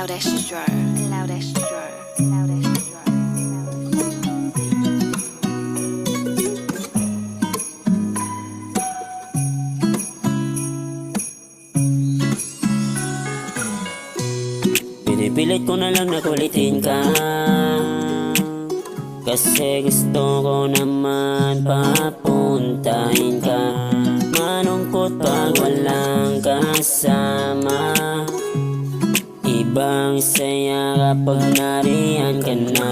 loudest drawer, loudest drawer, loudest drawer. Pinipilit ko na lang na kulitin ka, kasi gusto ko naman papuntahin ka. Malungkot pag walang kasama, ibang saya kapag nariyan ka na.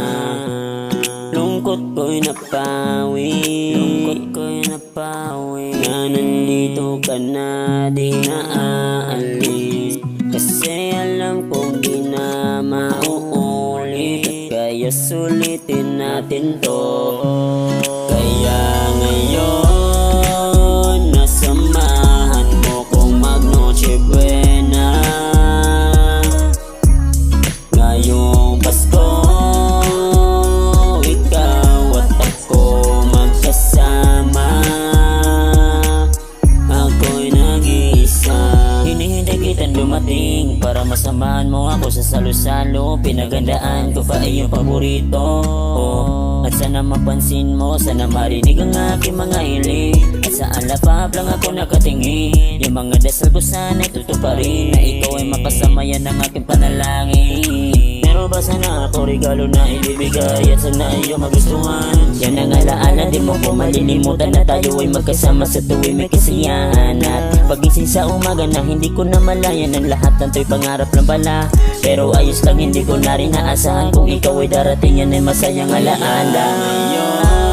Lungkot ko'y napawi, na nandito ka na, di na aalis. Kasi alam kong di na mauulit, kaya sulitin natin to. Kaya ngayon, nasamahan mo kong mag-Noche Buena. Ngayong Pasko, ikaw at ako magkasama. Ako'y nag-iisa, hinihintay kitang dumating para masamahan mo ako sa salo-salo. Pinagandaan ko pa iyong paborito, at sana mapansin mo, sana marinig ang aking mga hiling. At sa alapap lang ako nakatingin, yung mga dasal ko sana'y tutuparin, na ikaw ay makasama, yan ang aking panalangin. Pero ba sana ako regalo na ibibigay, at sana iyo magustuhan. Yan ang alaala, di mo ko malilimutan, na tayo ay magkasama sa tuwing may kasiyahan. At pagising sa umaga na hindi ko na malayan, ang lahat ng to'y pangarap lang pala. Pero ayos lang, hindi ko na rin naasahan, kung ikaw ay darating, yan ay masayang alaala. Ngayon